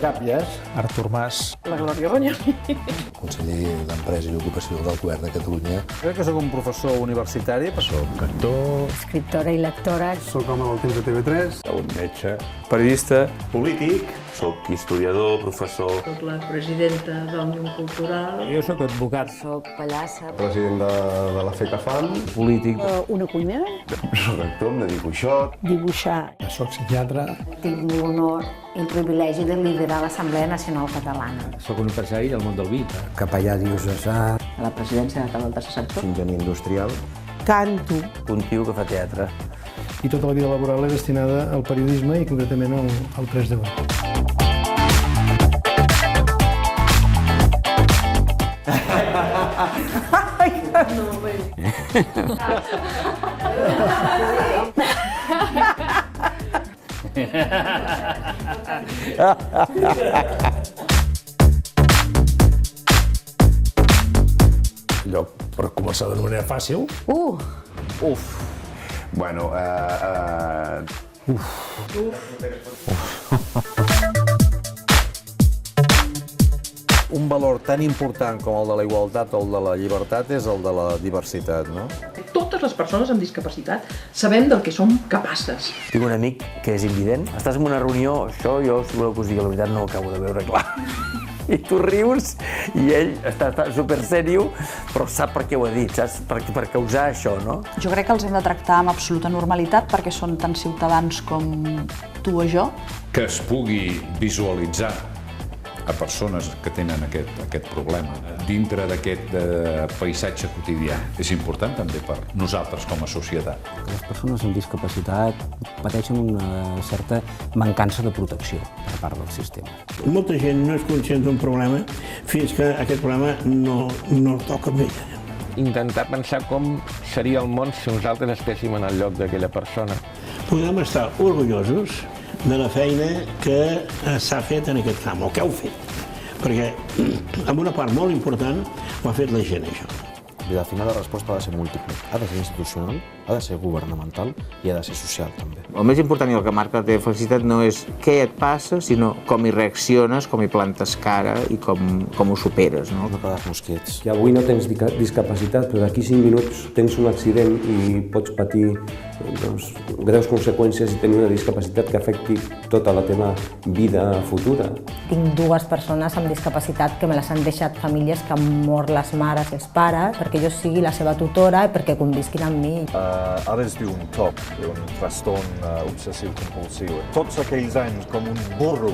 Tàpies. Artur Mas. La Glòria Ronya. Conseller d'Empresa i Ocupació del Govern de Catalunya. Crec que sóc un professor universitari. Soc actor. Escriptora i lectora. Soc home del temps de TV3. Un metge. Periodista. Polític. Soc historiador, professor. Soc la presidenta d'Òmnium Cultural. Jo sóc advocat. Soc pallassa. President de la FECAFAM. Polític. Una cuinera. Soc actor, em dedico a això. Dibuixar. Soc psiquiatre. Tinc l'honor i el privilegi de liderar l'Assemblea Nacional Catalana. Soc un empresari del món del vi. Capellà diocesà. A la presidència de del tercer sector. Enginyer industrial. Canto. Un tio que fa teatre. I tota la vida laboral és destinada al periodisme i concretament al 3D. Allò, per començar d'una manera fàcil. Bueno, Un valor tan important com el de la igualtat o el de la llibertat és el de la diversitat, no? Totes les persones amb discapacitat sabem del que som capaces. Tinc un amic que és invident. Estàs en una reunió, això jo, si voleu que us digui la veritat, no ho acabo de veure clar. I tu rius i ell està supersèrio, però sap per què ho ha dit, saps? Per causar això, no? Jo crec que els hem de tractar amb absoluta normalitat perquè són tan ciutadans com tu o jo. Que es pugui visualitzar a persones que tenen aquest problema dintre d'aquest paisatge quotidià és important també per nosaltres com a societat. Les persones amb discapacitat pateixen una certa mancança de protecció per part del sistema. Molta gent no és conscient d'un problema fins que aquest problema no el toca amb ella. Intentar pensar com seria el món si nosaltres estéssim en el lloc d'aquella persona. Podem estar orgullosos de la feina que s'ha fet en aquest camp, o que heu fet, perquè amb una part molt important ho ha fet la gent, això. I al final la resposta ha de ser múltiple. Ha de ser institucional, ha de ser governamental i ha de ser social, també. El més important i el que marca la teva felicitat no és què et passa, sinó com hi reacciones, com hi plantes cara i com ho superes, no? No quedar-nos quiets. I avui no tens discapacitat, però d'aquí 5 minuts tens un accident i pots patir greus conseqüències i tenir una discapacitat que afecti tota la teva vida futura. Tinc 2 persones amb discapacitat que me les han deixat famílies que han mort les mares i els pares perquè jo sigui la seva tutora i perquè convisquin amb mi. Ara es diu un TOC, un trastorn obsessiu-compulsiu. Tots aquells anys com un burro,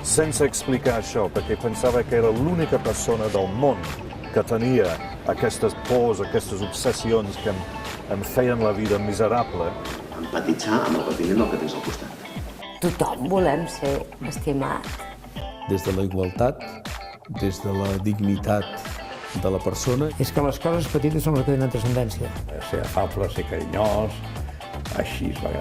sense explicar això, perquè pensava que era l'única persona del món que tenia aquestes pors, aquestes obsessions que em feien la vida miserable. empatitzar amb el patiment del que tens al costat. Tothom volem ser estimats. Des de la igualtat, des de la dignitat de la persona. És que les coses petites són les que tenen transcendència. Ser afable, ser carinyós, així es va que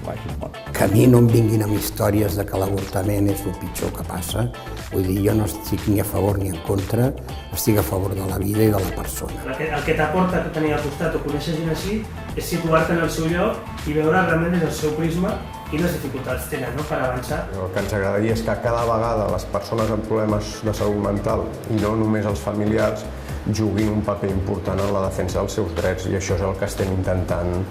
vagi molt. Que a mi no em vinguin amb històries de que l'avortament és el pitjor que passa. Vull dir, jo no estic ni a favor ni en contra, estic a favor de la vida i de la persona. El que t'aporta tenir al costat o conèixer gent així és situar-te en el seu lloc i veure realment des del seu prisma quines dificultats tenen, no?, per avançar. El que ens agradaria és que cada vegada les persones amb problemes de salut mental, i no només els familiars, juguin un paper important en la defensa dels seus drets, i això és el que estem intentant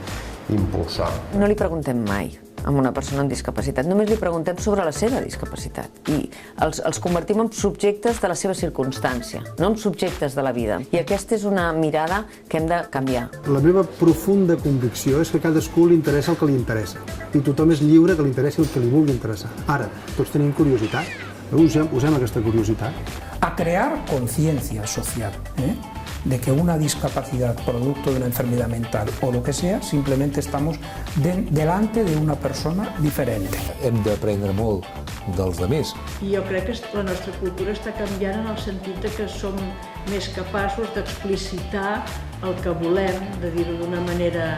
impulsar. No li preguntem mai a una persona amb discapacitat, només li preguntem sobre la seva discapacitat i els convertim en subjectes de la seva circumstància, no en subjectes de la vida. I aquesta és una mirada que hem de canviar. La meva profunda convicció és que a cadascú li interessa el que li interessa, i tothom és lliure que li interessi el que li vulgui interessar. Ara, tots tenim curiositat, usem aquesta curiositat. A crear conciencia social, de que una discapacidad producto de una enfermedad mental o lo que sea, simplemente estamos delante de una persona diferente. Hem d'aprendre molt dels altres. I jo crec que la nostra cultura està canviant en el sentit de que som més capaços d'explicitar el que volem, de dir-ho d'una manera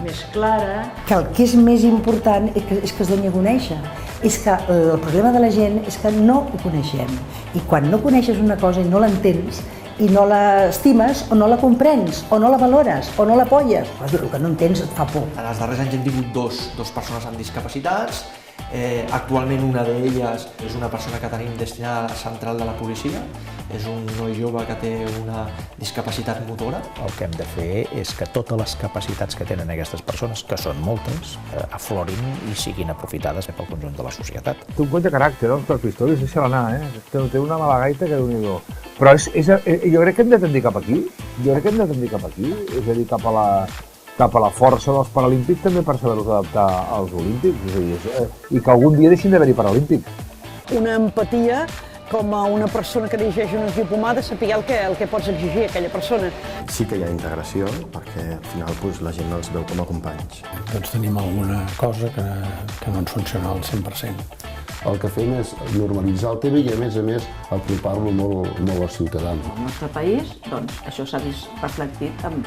més clara. Que el que és més important és que es doni a conèixer. És que el problema de la gent és que no ho coneixem. I quan no coneixes una cosa i no l'entens, i no l'estimes, o no la comprens, o no la valores, o no l'apoyes. El que no entens et fa por. En els darrers anys hem tingut dos persones amb discapacitats, Actualment una d'elles és una persona que tenim destinada a la central de la policia, és un noi jove que té una discapacitat motora. El que hem de fer és que totes les capacitats que tenen aquestes persones, que són moltes, aflorin i siguin aprofitades pel conjunt de la societat. Té un cony de caràcter, no? El Pistorius, deixa-la anar, té una mala gaita que déu-n'hi-do. Però jo crec que hem de tendir cap aquí, és a dir, cap a la força dels paralímpics també per saber-los adaptar als olímpics, i que algun dia deixin d'haver-hi paralímpics. Una empatia com a una persona que dirigeix un equip humà de saber el que pots exigir a aquella persona. Sí que hi ha integració, perquè al final la gent els veu com a companys. Doncs tenim alguna cosa que no ens funciona al 100%. El que fem és normalitzar el tema i, a més, apropar-lo molt als ciutadans. Al nostre país, doncs, això s'ha vist reflectit en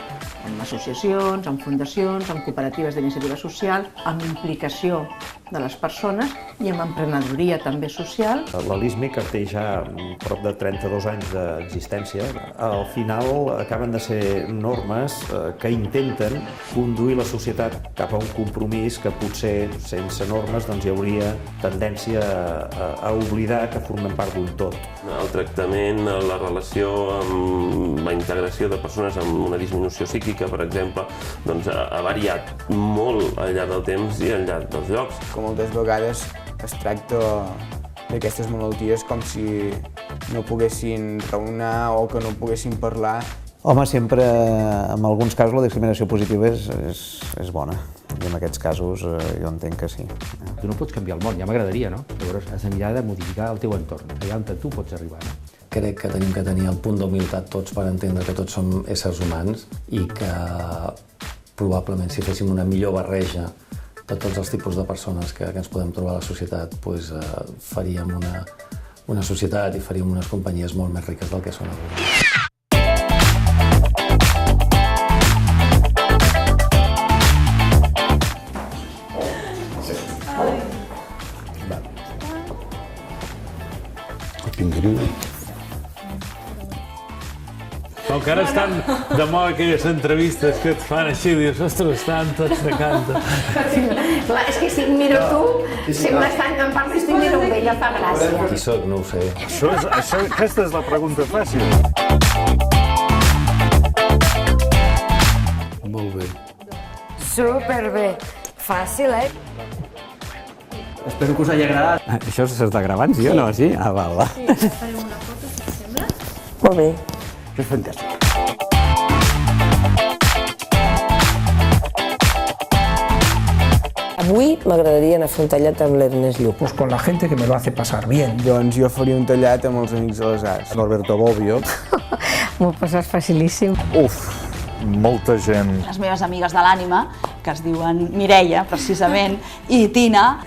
associacions, en fundacions, en cooperatives d'iniciativa social, amb implicació de les persones i amb emprenedoria també social. La LISMI, que té ja prop de 32 anys d'existència, al final acaben de ser normes que intenten conduir la societat cap a un compromís que potser sense normes hi hauria tendència a oblidar que formem part d'un tot. El tractament, la relació amb la integració de persones amb una disminució psíquica, per exemple, ha variat molt al llarg del temps i al llarg dels llocs. Que moltes vegades es tracta d'aquestes malalties com si no poguessin raonar o que no poguessin parlar. Home, sempre, en alguns casos, la discriminació positiva és bona. I en aquests casos jo entenc que sí. Tu no pots canviar el món, ja m'agradaria, no? Llavors has de mirar de modificar el teu entorn, allà on tu pots arribar. Crec que tenim que tenir el punt d'humilitat tots per entendre que tots som éssers humans i que probablement si féssim una millor barreja de tots els tipus de persones que ens podem trobar a la societat, faríem una societat i faríem unes companyies molt més riques del que són avui. Com que ara estan de moda aquelles entrevistes que et fan així, dius, ostres, estan tots de canta. Clar, és que si miro tu, sempre en part estic mirant amb ella, fa gràcia. Qui soc? No ho sé. Aquesta és la pregunta fàcil. Molt bé. Superbé. Fàcil, Espero que us hagi agradat. Això s'està gravant, sí o no? Sí? Ah, val. Sí, farem una foto, si et sembla. Molt bé. Això és fantàstic. Avui m'agradaria anar a fer un tallat amb l'Ernest Lluc. Pues con la gente que me lo hace pasar bien. Doncs jo faria un tallat amb els amics de les arts. Norberto Bobbio. M'ho passes facilíssim. Molta gent. Les meves amigues de l'ànima, que es diuen Mireia, precisament, i Tina.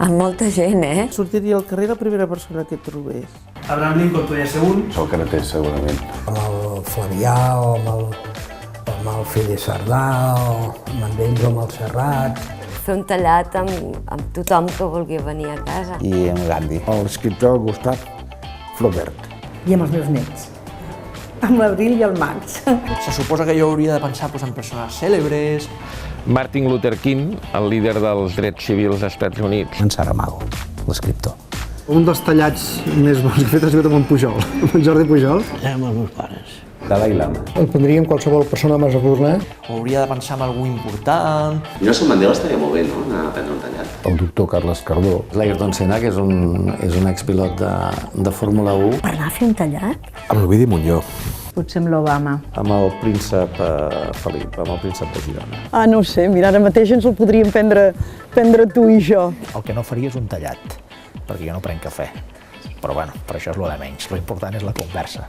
Amb molta gent, Sortiria al carrer la primera persona que trobés. Abraham Lincoln podria ser un. Sòcrates, segurament. Amb el Flavià, o amb el fill de Cerdà, o amb ells, o amb el Serrat. Fer un tallat amb tothom que vulgui venir a casa. I amb Gandhi. L'escriptor Gustave Flaubert. I amb els meus nets. Amb l'Abril i el Max. Se suposa que jo hauria de pensar en persones cèlebres. Martin Luther King, el líder dels drets civils dels Estats Units. En Saramago, l'escriptor. Un dels tallats més bons que he fet ha sigut amb en Pujol, amb en Jordi Pujol. Amb els meus pares. Dalai Lama. El prendria amb qualsevol persona més avorna. Hauria de pensar en algú important. Nelson Mandela estaria molt bé, no?, anar a prendre un tallat. El doctor Carles Cardó. L'Ayrton Senna, que és un expilot de Fórmula 1. Per anar a fer un tallat? Amb l'Ovidi Montllor. Potser amb l'Obama. Amb el príncep Felip, amb el príncep de Girona. Ah, no ho sé, mira, ara mateix ens el podríem prendre tu i jo. El que no faria és un tallat, perquè jo no prenc cafè. Però bueno, per això és lo de menys. Lo important és la conversa.